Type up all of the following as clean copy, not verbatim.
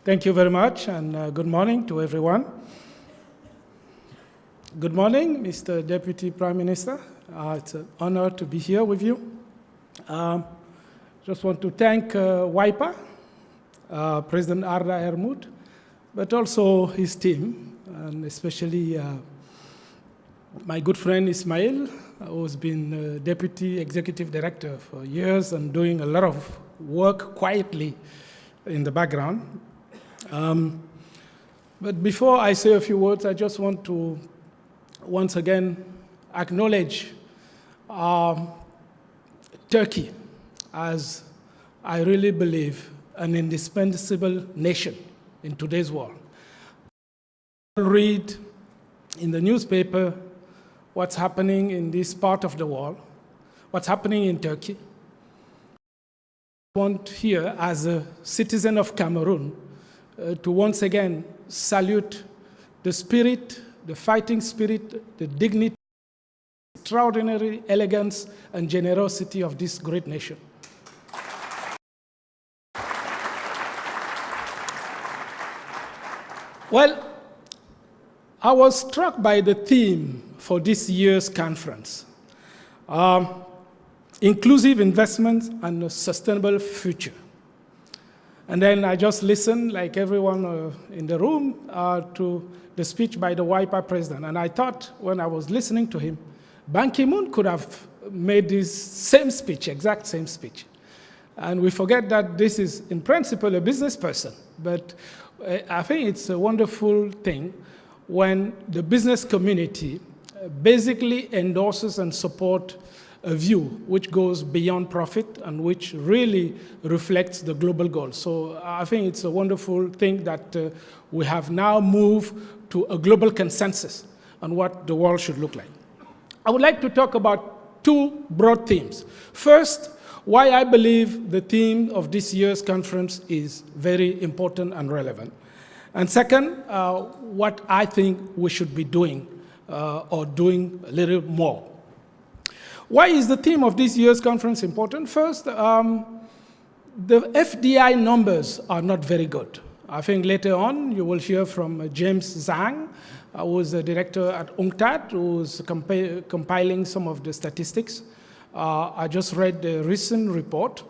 Thank you very much, and good morning to everyone. Good morning, Mr. Deputy Prime Minister. It's an honor to be here with you. Just want to thank WIPA, President Arda Ermoud, but also his team, and especially my good friend Ismail, who's been Deputy Executive Director for years and doing a lot of work quietly in the background. But before I say a few words, I just want to once again acknowledge Turkey as, I really believe, an indispensable nation in today's world. Read in the newspaper what's happening in this part of the world, what's happening in Turkey. I want here, as a citizen of Cameroon, to once again salute the spirit, the fighting spirit, the dignity, extraordinary elegance, and generosity of this great nation. Well, I was struck by the theme for this year's conference, inclusive investment and a sustainable future. And then I just listened, like everyone in the room, to the speech by the WIPA president. And I thought, when I was listening to him, Ban Ki-moon could have made this same speech, exact same speech. And we forget that this is, in principle, a business person. But I think it's a wonderful thing when the business community basically endorses and supports a view which goes beyond profit and which really reflects the global goals. So I think it's a wonderful thing that we have now moved to a global consensus on what the world should look like. I would like to talk about two broad themes. First, why I believe the theme of this year's conference is very important and relevant. And second, what I think we should be doing or doing a little more. Why is the theme of this year's conference important? First, the FDI numbers are not very good. I think later on you will hear from James Zhang, who is a director at UNCTAD, who is compiling some of the statistics. I just read the recent report,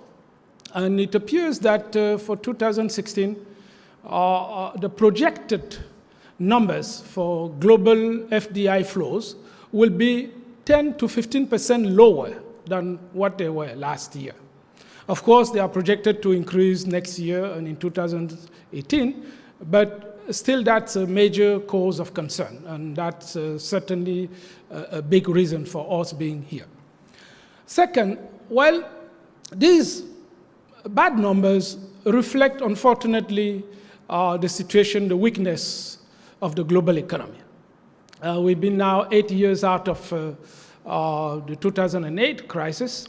and it appears that for 2016, the projected numbers for global FDI flows will be 10 to 15% lower than what they were last year. Of course, they are projected to increase next year and in 2018, but still that's a major cause of concern, and that's certainly a big reason for us being here. Second, well, these bad numbers reflect, unfortunately, the situation, the weakness of the global economy. We've been now 8 years out of the 2008 crisis,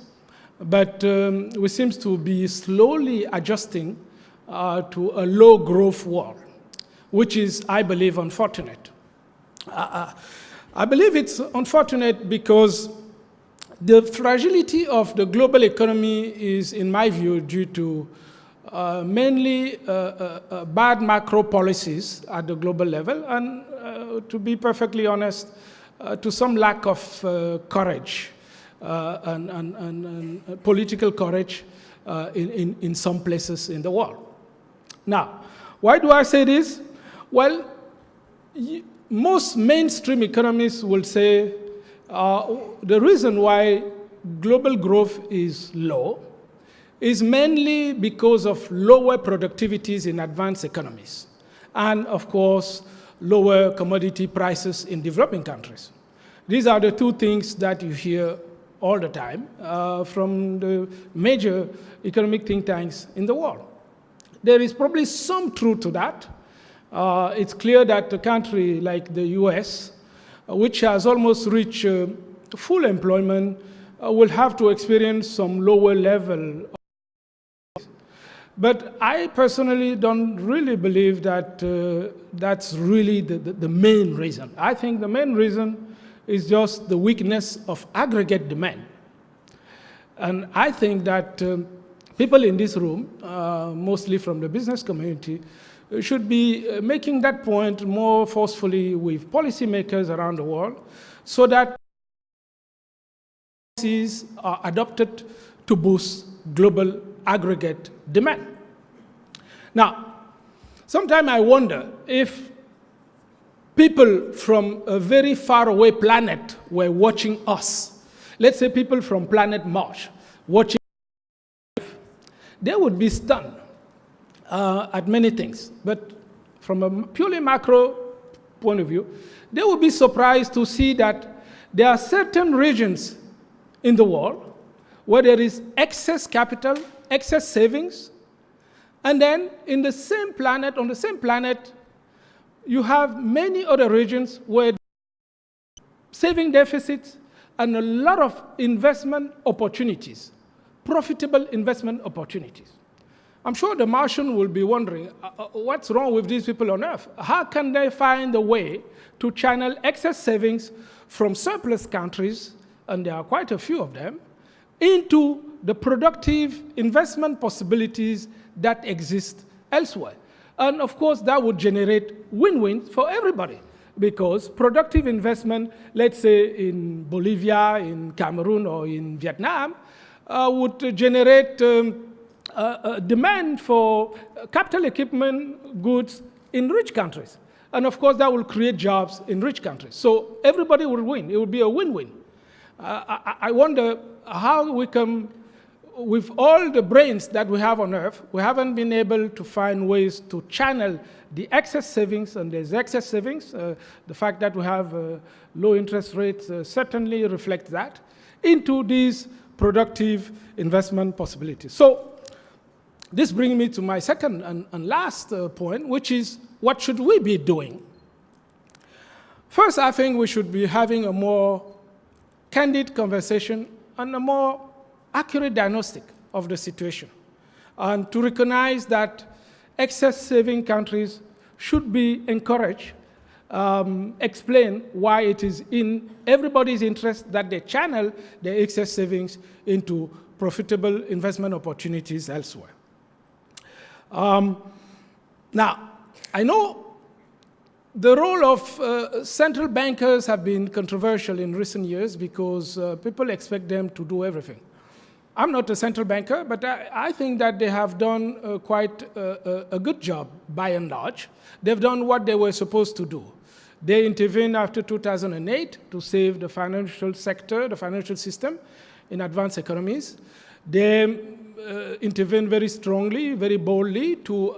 but we seem to be slowly adjusting to a low growth world, which is, I believe, unfortunate. I believe it's unfortunate because the fragility of the global economy is, in my view, due to mainly bad macro policies at the global level, and to be perfectly honest, to some lack of courage and political courage in some places in the world. Now, why do I say this? Well, most mainstream economists will say the reason why global growth is low is mainly because of lower productivities in advanced economies, and of course, lower commodity prices in developing countries. These are the two things that you hear all the time from the major economic think tanks in the world. There is probably some truth to that. It's clear that a country like the US, which has almost reached full employment, will have to experience some lower level. But I personally don't really believe that that's really the main reason. I think the main reason is just the weakness of aggregate demand. And I think that people in this room, mostly from the business community, should be making that point more forcefully with policymakers around the world so that policies are adopted to boost global aggregate demand. Now, sometimes I wonder if people from a very far away planet were watching us. Let's say people from planet Mars watching, they would be stunned at many things. But from a purely macro point of view, they would be surprised to see that there are certain regions in the world where there is excess capital, excess savings, and then in the same planet, on the same planet, you have many other regions where saving deficits and a lot of investment opportunities, profitable investment opportunities. I'm sure the Martian will be wondering, what's wrong with these people on Earth? How can they find a way to channel excess savings from surplus countries, and there are quite a few of them, into the productive investment possibilities that exist elsewhere? And of course, that would generate win-win for everybody, because productive investment, let's say in Bolivia, in Cameroon, or in Vietnam, would generate demand for capital equipment goods in rich countries. And of course, that will create jobs in rich countries. So everybody will win. It will be a win-win. I wonder how we can, with all the brains that we have on Earth, we haven't been able to find ways to channel the excess savings, and there's excess savings. The fact that we have low interest rates certainly reflects that, into these productive investment possibilities. So this brings me to my second and last point, which is, what should we be doing? First, I think we should be having a more candid conversation and a more accurate diagnostic of the situation, and to recognize that excess saving countries should be encouraged, explain why it is in everybody's interest that they channel their excess savings into profitable investment opportunities elsewhere. Now, I know the role of central bankers have been controversial in recent years because people expect them to do everything. I'm not a central banker, but I think that they have done quite a good job, by and large. They've done what they were supposed to do. They intervened after 2008 to save the financial sector, the financial system in advanced economies. They intervened very strongly, very boldly to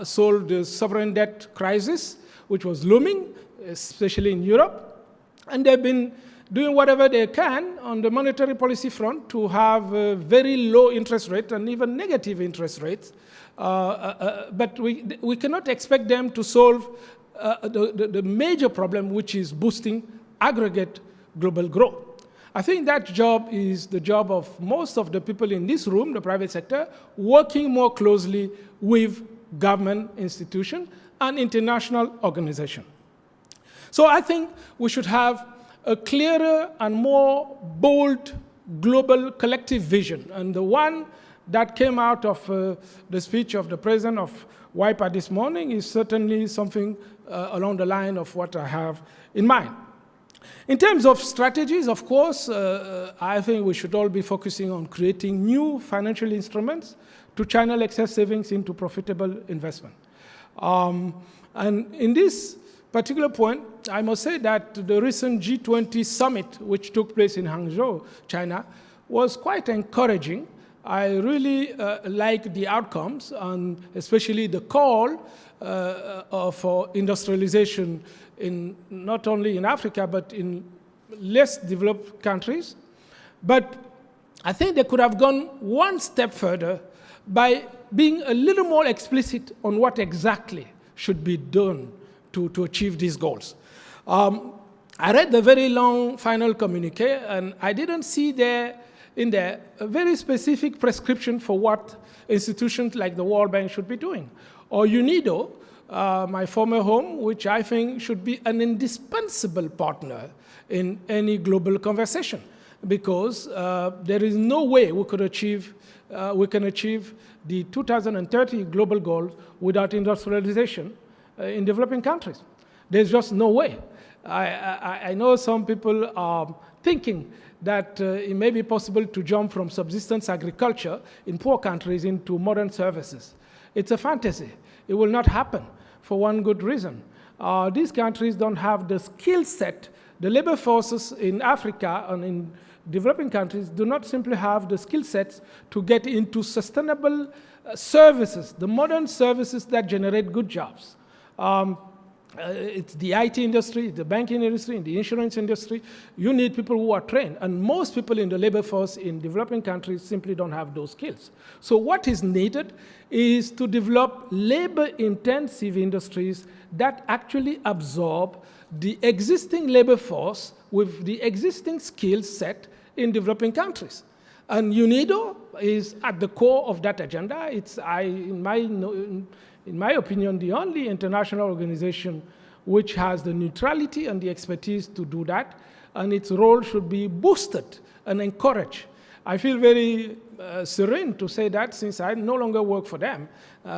solve the sovereign debt crisis, which was looming, especially in Europe. And they've been doing whatever they can on the monetary policy front to have very low interest rates and even negative interest rates. But we cannot expect them to solve the major problem, which is boosting aggregate global growth. I think that job is the job of most of the people in this room, the private sector, working more closely with government institutions and international organizations. So I think we should have a clearer and more bold global collective vision. And the one that came out of the speech of the president of WIPA this morning is certainly something along the line of what I have in mind. In terms of strategies, of course, I think we should all be focusing on creating new financial instruments to channel excess savings into profitable investment. And in this particular point, I must say that the recent G20 summit, which took place in Hangzhou, China, was quite encouraging. I really like the outcomes, and especially the call for industrialization in not only in Africa, but in less developed countries. But I think they could have gone one step further by being a little more explicit on what exactly should be done to achieve these goals. I read the very long final communique, and I didn't see in there a very specific prescription for what institutions like the World Bank should be doing. Or UNIDO, my former home, which I think should be an indispensable partner in any global conversation. because there is no way we can achieve the 2030 global goals without industrialization in developing countries. There's just no way. I know some people are thinking that it may be possible to jump from subsistence agriculture in poor countries into modern services. It's a fantasy. It will not happen for one good reason. These countries don't have the skill set. The labor forces in Africa and in developing countries do not simply have the skill sets to get into sustainable services, the modern services that generate good jobs. It's the IT industry, the banking industry, the insurance industry. You need people who are trained. And most people in the labor force in developing countries simply don't have those skills. So what is needed is to develop labor-intensive industries that actually absorb the existing labor force with the existing skill set in developing countries. And UNIDO is at the core of that agenda. It's, in my opinion, the only international organization which has the neutrality and the expertise to do that, and its role should be boosted and encouraged. I feel very serene to say that, since I no longer work for them,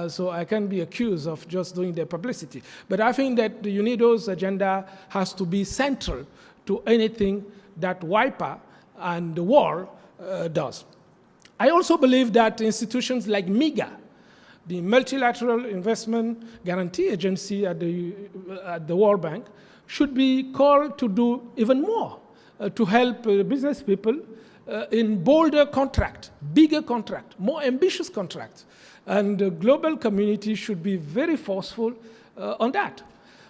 so I can be accused of just doing their publicity. But I think that the UNIDO's agenda has to be central to anything that WIPA and the world does. I also believe that institutions like MIGA, the Multilateral Investment Guarantee Agency at the World Bank, should be called to do even more to help business people in bolder contract, bigger contract, more ambitious contracts. And the global community should be very forceful on that.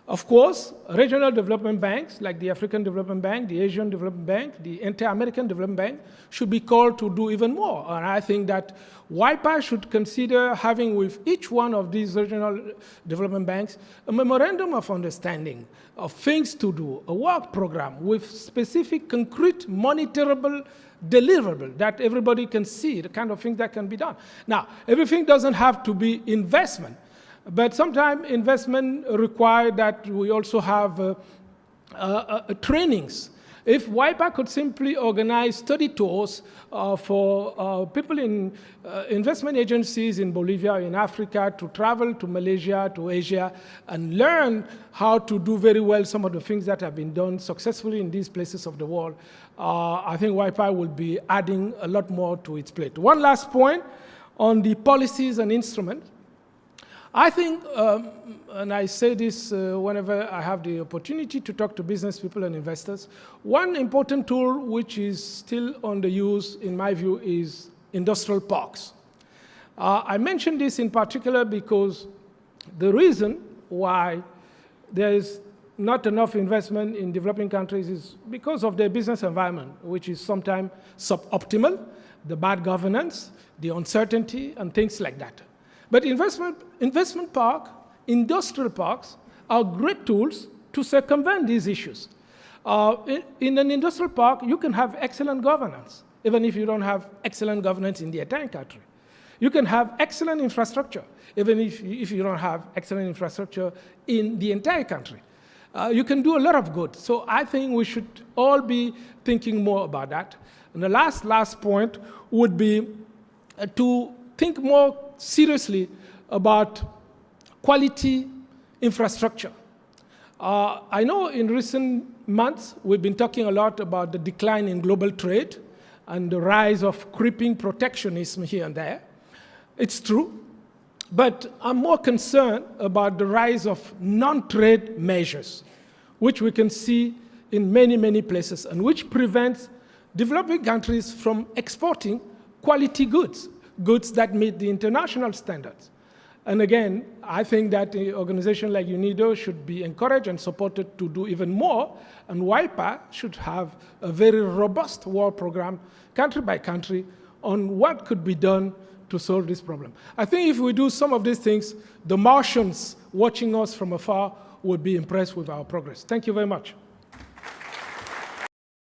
Of course, regional development banks like the African Development Bank, the Asian Development Bank, the Inter-American Development Bank should be called to do even more. And I think that WIPA should consider having with each one of these regional development banks a memorandum of understanding of things to do, a work program with specific, concrete, monitorable, deliverable that everybody can see, the kind of things that can be done. Now, everything doesn't have to be investment. But sometimes investment requires that we also have trainings. If WIPA could simply organize study tours for people in investment agencies in Bolivia, in Africa, to travel to Malaysia, to Asia, and learn how to do very well some of the things that have been done successfully in these places of the world, I think WIPA will be adding a lot more to its plate. One last point on the policies and instruments. I think, and I say this whenever I have the opportunity to talk to business people and investors, one important tool which is still under use, in my view, is industrial parks. I mention this in particular because the reason why there is not enough investment in developing countries is because of their business environment, which is sometimes suboptimal, the bad governance, the uncertainty, and things like that. But investment park, industrial parks are great tools to circumvent these issues. In an industrial park, you can have excellent governance, even if you don't have excellent governance in the entire country. You can have excellent infrastructure, even if you don't have excellent infrastructure in the entire country. You can do a lot of good. So I think we should all be thinking more about that. And the last point would be to think more seriously about quality infrastructure. I know in recent months we've been talking a lot about the decline in global trade and the rise of creeping protectionism here and there. It's true, but I'm more concerned about the rise of non-trade measures, which we can see in many, many places, and which prevents developing countries from exporting quality goods, goods that meet the international standards. And again, I think that an organization like UNIDO should be encouraged and supported to do even more, and WIPA should have a very robust work program, country by country, on what could be done to solve this problem. I think if we do some of these things, the Martians watching us from afar would be impressed with our progress. Thank you very much.